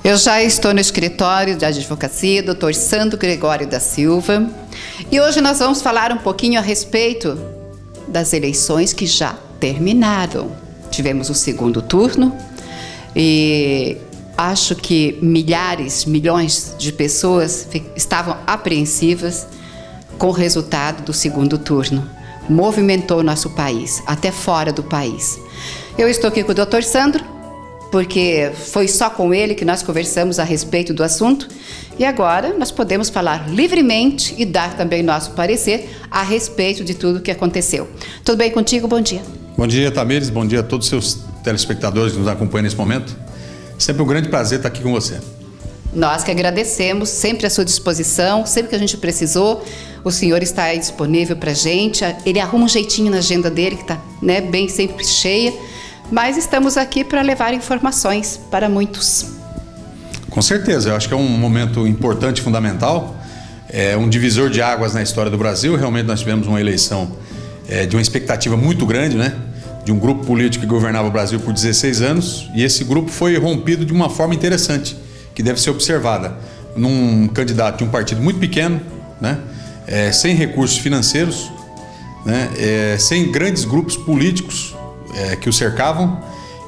Eu já estou no escritório de advocacia, Dr. Sandro Gregório da Silva, e hoje nós vamos falar um pouquinho a respeito das eleições que já terminaram. Tivemos o segundo turno e acho que milhões de pessoas estavam apreensivas com o resultado do segundo turno. Movimentou o nosso país, até fora do país. Eu estou aqui com o Dr. Sandro, porque foi só com ele que nós conversamos a respeito do assunto, e agora nós podemos falar livremente e dar também nosso parecer a respeito de tudo o que aconteceu. Tudo bem contigo? Bom dia. Bom dia, Tamires. Bom dia a todos os seus telespectadores que nos acompanham nesse momento. Sempre um grande prazer estar aqui com você. Nós que agradecemos, sempre à sua disposição, sempre que a gente precisou, o senhor está aí disponível para a gente. Ele arruma um jeitinho na agenda dele, que está bem sempre cheia, mas estamos aqui para levar informações para muitos. Com certeza, eu acho que é um momento importante e fundamental, é um divisor de águas na história do Brasil. Realmente nós tivemos uma eleição de uma expectativa muito grande, né? De um grupo político que governava o Brasil por 16 anos, e esse grupo foi rompido de uma forma interessante, que deve ser observada, num candidato de um partido muito pequeno, né? Sem recursos financeiros, né? Sem grandes grupos políticos que o cercavam.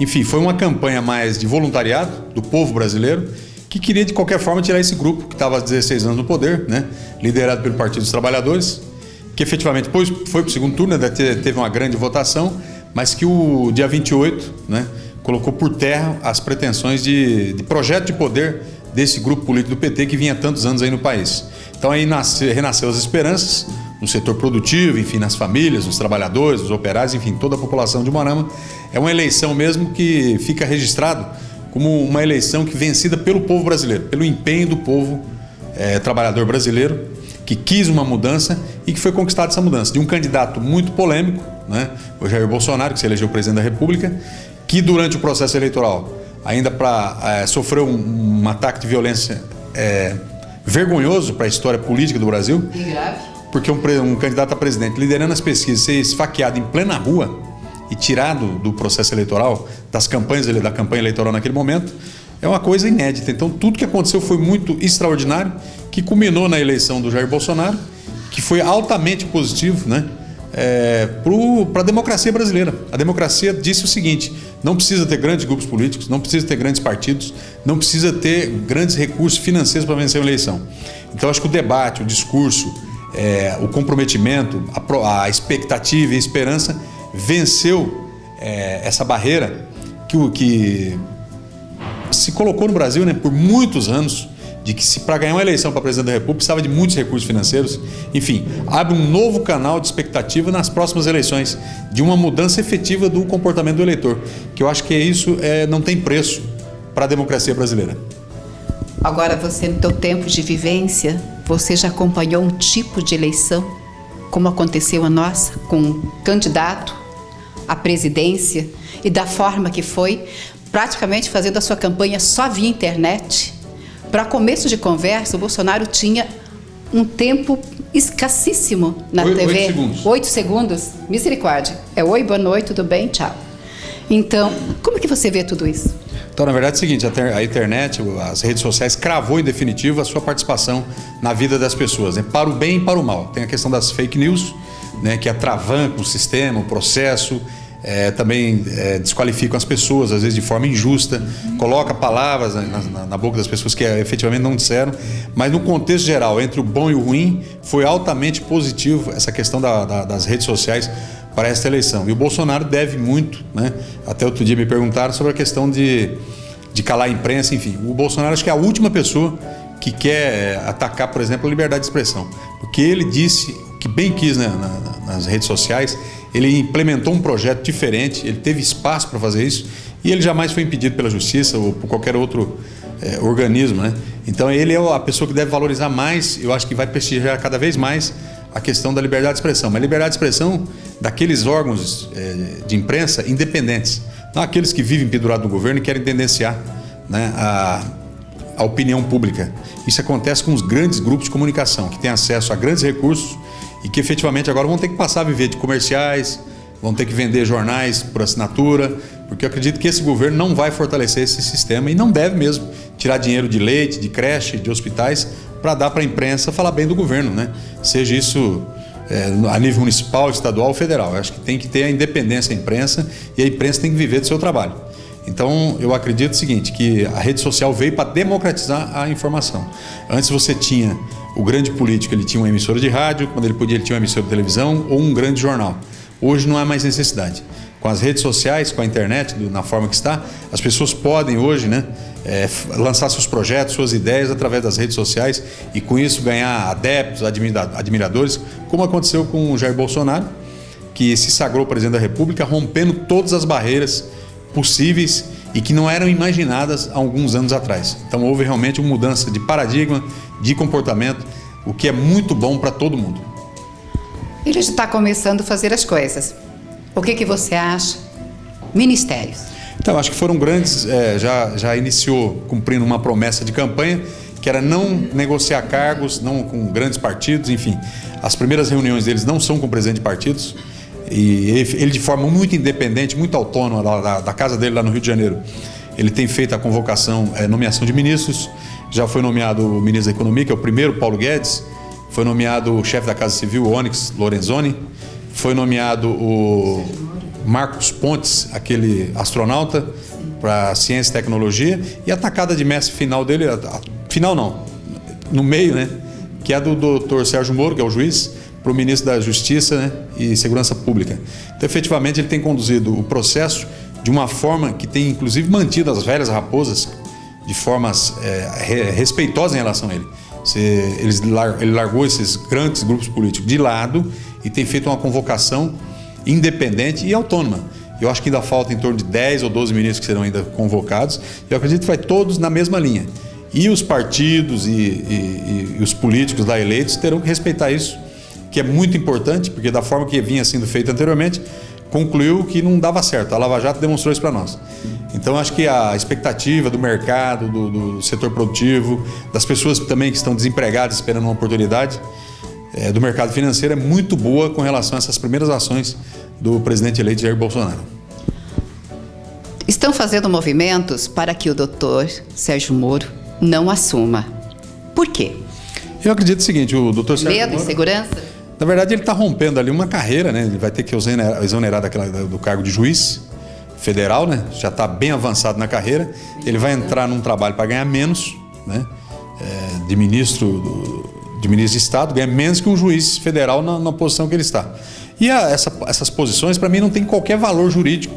Enfim, foi uma campanha mais de voluntariado do povo brasileiro, que queria de qualquer forma tirar esse grupo que estava há 16 anos no poder, né? Liderado pelo Partido dos Trabalhadores, que efetivamente depois foi para o segundo turno, né? Teve uma grande votação, mas que o dia 28, né? Colocou por terra as pretensões de projeto de poder desse grupo político do PT que vinha há tantos anos aí no país. Então aí renasceu as esperanças no setor produtivo, enfim, nas famílias, nos trabalhadores, nos operários, enfim, toda a população de Moarama. É uma eleição mesmo que fica registrado como uma eleição que vencida pelo povo brasileiro, pelo empenho do povo trabalhador brasileiro, que quis uma mudança e que foi conquistada essa mudança de um candidato muito polêmico, né? O Jair Bolsonaro, que se elegeu presidente da República, que durante o processo eleitoral ainda sofreu um ataque de violência vergonhoso para a história política do Brasil. E grave. Porque um candidato a presidente liderando as pesquisas ser esfaqueado em plena rua e tirado do processo eleitoral, da campanha eleitoral naquele momento, é uma coisa inédita. Então tudo que aconteceu foi muito extraordinário, que culminou na eleição do Jair Bolsonaro, que foi altamente positivo, né? Para a democracia brasileira. A democracia disse o seguinte: não precisa ter grandes grupos políticos, não precisa ter grandes partidos, não precisa ter grandes recursos financeiros para vencer uma eleição. Então acho que o debate, o discurso, o comprometimento, a expectativa e a esperança venceu essa barreira que se colocou no Brasil, né, por muitos anos, de que para ganhar uma eleição para presidente da República precisava de muitos recursos financeiros. Enfim, abre um novo canal de expectativa nas próximas eleições, de uma mudança efetiva do comportamento do eleitor, que eu acho que isso não tem preço para a democracia brasileira. Agora, você, no teu tempo de vivência, você já acompanhou um tipo de eleição, como aconteceu a nossa, com um candidato à presidência, e da forma que foi, praticamente fazendo a sua campanha só via internet? Para começo de conversa, o Bolsonaro tinha um tempo escassíssimo na TV. 8 segundos. 8 segundos? Misericórdia. Oi, boa noite, tudo bem? Tchau. Então, como que você vê tudo isso? Então, na verdade é o seguinte, a internet, as redes sociais cravou em definitivo a sua participação na vida das pessoas, né? Para o bem e para o mal. Tem a questão das fake news, né? Que atravanca o sistema, o processo, também desqualificam as pessoas, às vezes de forma injusta, coloca palavras na boca das pessoas que efetivamente não disseram, mas no contexto geral, entre o bom e o ruim, foi altamente positivo essa questão das redes sociais para esta eleição. E o Bolsonaro deve muito, né? Até outro dia me perguntaram sobre a questão de calar a imprensa, enfim. O Bolsonaro acho que é a última pessoa que quer atacar, por exemplo, a liberdade de expressão, porque ele disse o que bem quis, né, nas redes sociais. Ele implementou um projeto diferente, ele teve espaço para fazer isso e ele jamais foi impedido pela justiça ou por qualquer outro organismo, né? Então ele é a pessoa que deve valorizar mais, eu acho que vai prestigiar cada vez mais a questão da liberdade de expressão, mas liberdade de expressão daqueles órgãos de imprensa independentes, não aqueles que vivem pendurados no governo e querem tendenciar, né, a opinião pública. Isso acontece com os grandes grupos de comunicação, que têm acesso a grandes recursos e que efetivamente agora vão ter que passar a viver de comerciais, vão ter que vender jornais por assinatura, porque eu acredito que esse governo não vai fortalecer esse sistema e não deve mesmo tirar dinheiro de leite, de creche, de hospitais, para dar para a imprensa falar bem do governo, né? Seja isso a nível municipal, estadual ou federal. Eu acho que tem que ter a independência da imprensa e a imprensa tem que viver do seu trabalho. Então, eu acredito o seguinte, que a rede social veio para democratizar a informação. Antes você tinha o grande político, ele tinha uma emissora de rádio, quando ele podia, ele tinha uma emissora de televisão ou um grande jornal. Hoje não há mais necessidade. Com as redes sociais, com a internet, na forma que está, as pessoas podem hoje, né, lançar seus projetos, suas ideias através das redes sociais e com isso ganhar adeptos, admiradores, como aconteceu com o Jair Bolsonaro, que se sagrou presidente da República, rompendo todas as barreiras possíveis e que não eram imaginadas há alguns anos atrás. Então houve realmente uma mudança de paradigma, de comportamento, o que é muito bom para todo mundo. Ele já está começando a fazer as coisas. O que você acha? Ministérios. Então, acho que foram grandes, já iniciou cumprindo uma promessa de campanha, que era não negociar cargos, não com grandes partidos, enfim. As primeiras reuniões deles não são com presidente de partidos, e ele de forma muito independente, muito autônoma da casa dele lá no Rio de Janeiro, ele tem feito a convocação, nomeação de ministros, já foi nomeado o ministro da Economia, que é o primeiro, Paulo Guedes, foi nomeado o chefe da Casa Civil, Onyx Lorenzoni, foi nomeado o Marcos Pontes, aquele astronauta para ciência e tecnologia, e a tacada de mestre final dele, final não, no meio, né, que é do Dr. Sérgio Moro, que é o juiz, para o ministro da Justiça, né, e Segurança Pública. Então, efetivamente, ele tem conduzido o processo de uma forma que tem, inclusive, mantido as velhas raposas de formas respeitosas em relação a ele. Ele largou esses grandes grupos políticos de lado e tem feito uma convocação independente e autônoma. Eu acho que ainda falta em torno de 10 ou 12 ministros que serão ainda convocados. Eu acredito que vai todos na mesma linha. E os partidos e os políticos lá eleitos terão que respeitar isso, que é muito importante, porque da forma que vinha sendo feito anteriormente, concluiu que não dava certo. A Lava Jato demonstrou isso para nós. Então, acho que a expectativa do mercado, do setor produtivo, das pessoas também que estão desempregadas esperando uma oportunidade, do mercado financeiro é muito boa com relação a essas primeiras ações do presidente eleito Jair Bolsonaro. Estão fazendo movimentos para que o doutor Sérgio Moro não assuma. Por quê? Eu acredito o seguinte, o doutor Sérgio Moro... Medo, insegurança? Na verdade, ele está rompendo ali uma carreira, né? Ele vai ter que exonerar do cargo de juiz federal, né? Já está bem avançado na carreira. Ele vai entrar num trabalho para ganhar menos, né? De ministro de Estado, ganha menos que um juiz federal na posição que ele está. E essas posições, para mim, não tem qualquer valor jurídico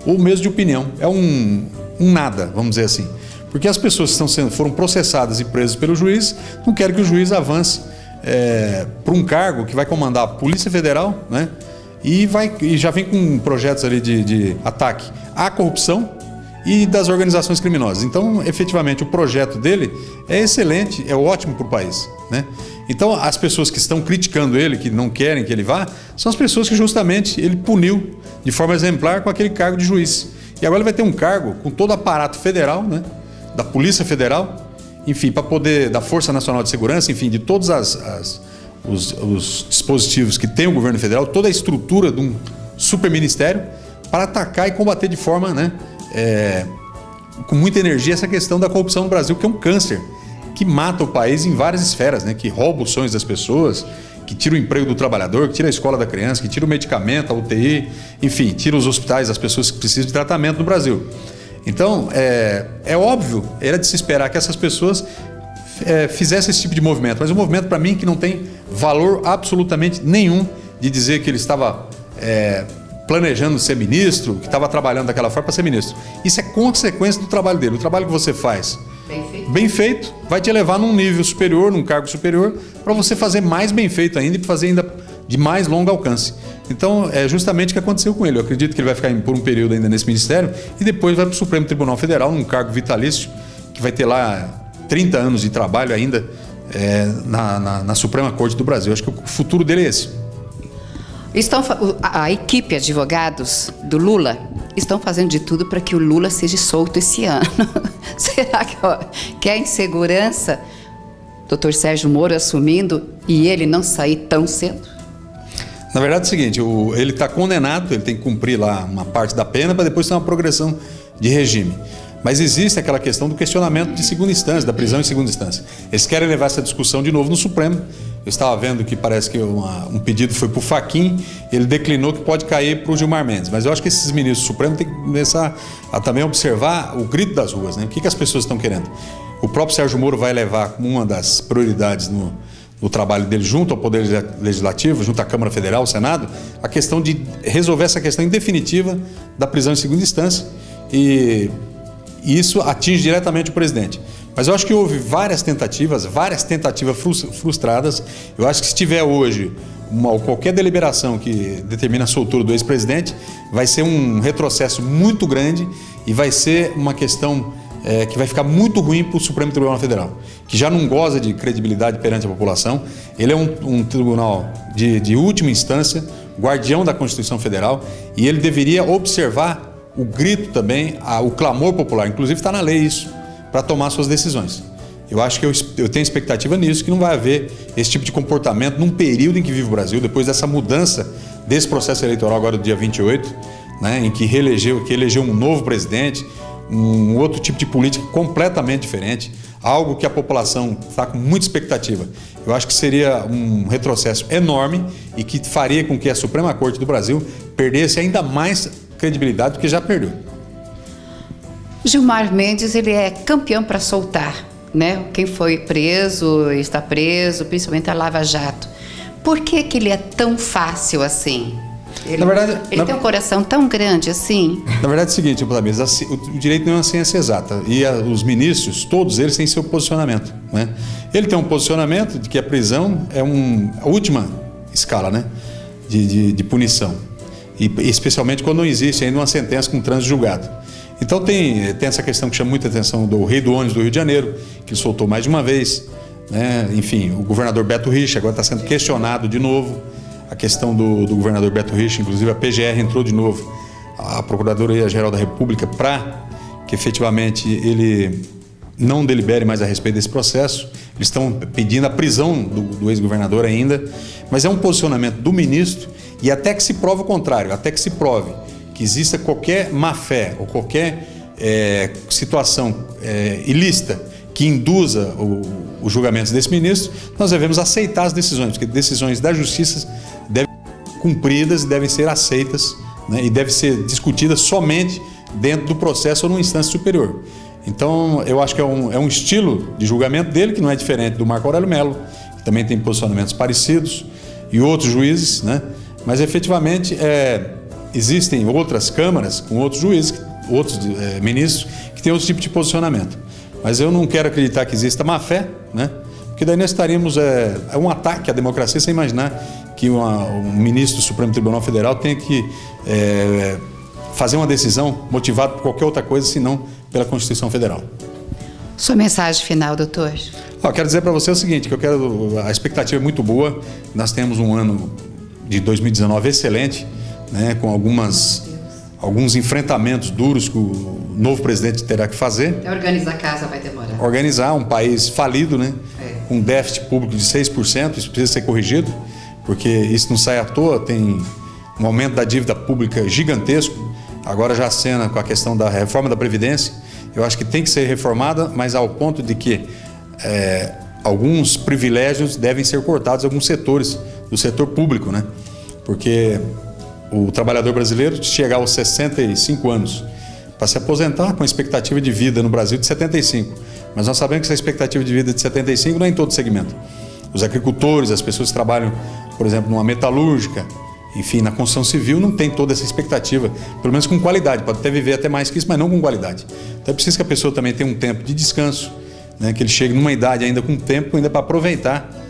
ou mesmo de opinião. É um nada, vamos dizer assim. Porque as pessoas que foram processadas e presas pelo juiz não querem que o juiz avance para um cargo que vai comandar a Polícia Federal, né? E já vem com projetos ali de ataque à corrupção e das organizações criminosas. Então, efetivamente, o projeto dele é excelente, é ótimo para o país, né? Então, as pessoas que estão criticando ele, que não querem que ele vá, são as pessoas que justamente ele puniu de forma exemplar com aquele cargo de juiz. E agora ele vai ter um cargo com todo o aparato federal, né? Da Polícia Federal, enfim, para poder, da Força Nacional de Segurança, enfim, de todos os dispositivos que tem o governo federal, toda a estrutura de um superministério para atacar e combater de forma, né, com muita energia essa questão da corrupção no Brasil, que é um câncer que mata o país em várias esferas, né, que rouba os sonhos das pessoas, que tira o emprego do trabalhador, que tira a escola da criança, que tira o medicamento, a UTI, enfim, tira os hospitais das pessoas que precisam de tratamento no Brasil. Então, é óbvio, era de se esperar que essas pessoas fizessem esse tipo de movimento, mas o movimento, para mim, que não tem valor absolutamente nenhum de dizer que ele estava planejando ser ministro, que estava trabalhando daquela forma para ser ministro. Isso é consequência do trabalho dele. O trabalho que você faz bem feito vai te levar num nível superior, num cargo superior, para você fazer mais bem feito ainda e fazer ainda de mais longo alcance. Então, é justamente o que aconteceu com ele. Eu acredito que ele vai ficar por um período ainda nesse ministério e depois vai para o Supremo Tribunal Federal, num cargo vitalício, que vai ter lá 30 anos de trabalho ainda na Suprema Corte do Brasil. Acho que o futuro dele é esse. A equipe de advogados do Lula estão fazendo de tudo para que o Lula seja solto esse ano. Será que a insegurança, doutor Sérgio Moro assumindo e ele não sair tão cedo? Na verdade é o seguinte, ele está condenado, ele tem que cumprir lá uma parte da pena para depois ter uma progressão de regime. Mas existe aquela questão do questionamento de segunda instância, da prisão em segunda instância. Eles querem levar essa discussão de novo no Supremo. Eu estava vendo que parece que um pedido foi para o Fachin, ele declinou que pode cair para o Gilmar Mendes. Mas eu acho que esses ministros do Supremo têm que começar a também observar o grito das ruas, né? O que as pessoas estão querendo. O próprio Sérgio Moro vai levar como uma das prioridades no trabalho dele junto ao Poder Legislativo, junto à Câmara Federal, ao Senado, a questão de resolver essa questão em definitiva da prisão em segunda instância, e isso atinge diretamente o presidente. Mas eu acho que houve várias tentativas frustradas. Eu acho que se tiver hoje qualquer deliberação que determina a soltura do ex-presidente, vai ser um retrocesso muito grande e vai ser uma questão que vai ficar muito ruim para o Supremo Tribunal Federal, que já não goza de credibilidade perante a população. Ele é um tribunal de última instância, guardião da Constituição Federal, e ele deveria observar o grito também, o clamor popular, inclusive está na lei isso, para tomar suas decisões. Eu acho que eu tenho expectativa nisso, que não vai haver esse tipo de comportamento num período em que vive o Brasil, depois dessa mudança desse processo eleitoral agora do dia 28, né, em que elegeu um novo presidente, um outro tipo de política completamente diferente, algo que a população está com muita expectativa. Eu acho que seria um retrocesso enorme e que faria com que a Suprema Corte do Brasil perdesse ainda mais credibilidade do que já perdeu. Gilmar Mendes, ele é campeão para soltar, né? Quem foi preso, está preso, principalmente a Lava Jato. Por que ele é tão fácil assim? Ele tem um coração tão grande assim? Na verdade é o seguinte, o direito não é uma ciência exata, e os ministros, todos eles têm seu posicionamento, né? Ele tem um posicionamento de que a prisão é a última escala, né, de punição, e especialmente quando não existe ainda uma sentença com trânsito julgado. Então tem essa questão que chama muita atenção do rei do ônibus do Rio de Janeiro, que ele soltou mais de uma vez, né? Enfim, o governador Beto Richa agora está sendo questionado de novo. A questão do governador Beto Richa, inclusive a PGR entrou de novo, a Procuradoria-Geral da República, para que efetivamente ele não delibere mais a respeito desse processo. Eles estão pedindo a prisão do ex-governador ainda, mas é um posicionamento do ministro, e até que se prove o contrário, até que se prove que exista qualquer má-fé ou qualquer situação ilícita que induza os julgamentos desse ministro, nós devemos aceitar as decisões, porque decisões da justiça devem ser cumpridas e devem ser aceitas, né, e devem ser discutidas somente dentro do processo ou numa instância superior. Então, eu acho que é um estilo de julgamento dele que não é diferente do Marco Aurélio Mello, que também tem posicionamentos parecidos, e outros juízes, né? Mas efetivamente existem outras câmaras com outros juízes, outros ministros que têm outro tipo de posicionamento. Mas eu não quero acreditar que exista má-fé, né? Porque daí nós estaríamos um ataque à democracia, sem imaginar que um ministro do Supremo Tribunal Federal tenha que fazer uma decisão motivada por qualquer outra coisa, senão pela Constituição Federal. Sua mensagem final, doutor? Eu quero dizer para você o seguinte, que a expectativa é muito boa. Nós temos um ano de 2019 excelente, né, com alguns enfrentamentos duros que o novo presidente terá que fazer. Organizar a casa vai demorar. Organizar um país falido, né, com um déficit público de 6%, isso precisa ser corrigido, porque isso não sai à toa, tem um aumento da dívida pública gigantesco, agora já acena com a questão da reforma da Previdência. Eu acho que tem que ser reformada, mas ao ponto de que alguns privilégios devem ser cortados em alguns setores do setor público, né? Porque o trabalhador brasileiro chega aos 65 anos para se aposentar com a expectativa de vida no Brasil de 75. Mas nós sabemos que essa expectativa de vida de 75 não é em todo segmento. Os agricultores, as pessoas que trabalham, por exemplo, numa metalúrgica, enfim, na construção civil, não tem toda essa expectativa, pelo menos com qualidade. Pode até viver até mais que isso, mas não com qualidade. Então é preciso que a pessoa também tenha um tempo de descanso, né, que ele chegue numa idade ainda com tempo, ainda para aproveitar,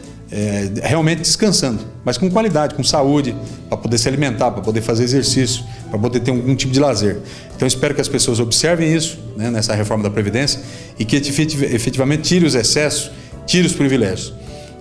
realmente descansando, mas com qualidade, com saúde, para poder se alimentar, para poder fazer exercício, para poder ter algum tipo de lazer. Então espero que as pessoas observem isso, né, nessa reforma da Previdência, e que efetivamente tire os excessos, tire os privilégios.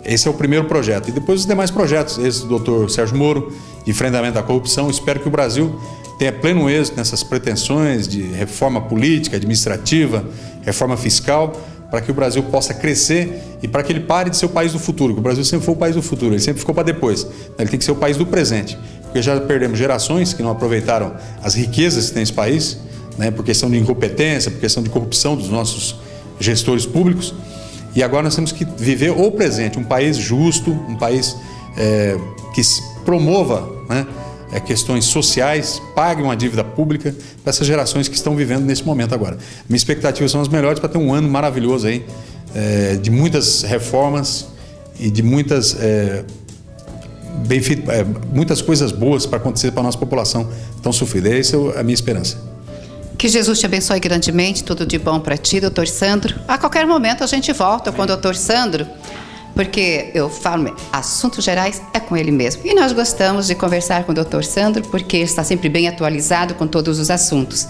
Esse é o primeiro projeto. E depois os demais projetos, esse do Dr. Sérgio Moro, de enfrentamento à corrupção. Espero que o Brasil tenha pleno êxito nessas pretensões de reforma política, administrativa, reforma fiscal, para que o Brasil possa crescer e para que ele pare de ser o país do futuro, porque o Brasil sempre foi o país do futuro, ele sempre ficou para depois. Ele tem que ser o país do presente, porque já perdemos gerações que não aproveitaram as riquezas que tem esse país, né, por questão de incompetência, por questão de corrupção dos nossos gestores públicos. E agora nós temos que viver o presente, um país justo, um país que promova, né, questões sociais, pague uma dívida pública para essas gerações que estão vivendo nesse momento agora. Minhas expectativas são as melhores para ter um ano maravilhoso aí, de muitas reformas e de muitas muitas coisas boas para acontecer para a nossa população tão sofrida. Essa é a minha esperança. Que Jesus te abençoe grandemente, tudo de bom para ti, doutor Sandro. A qualquer momento a gente volta com o doutor Sandro, porque eu falo, assuntos gerais é com ele mesmo. E nós gostamos de conversar com o doutor Sandro, porque ele está sempre bem atualizado com todos os assuntos.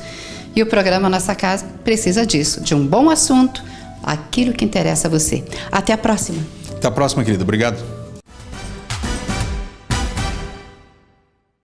E o programa Nossa Casa precisa disso, de um bom assunto, aquilo que interessa a você. Até a próxima. Até a próxima, querida. Obrigado.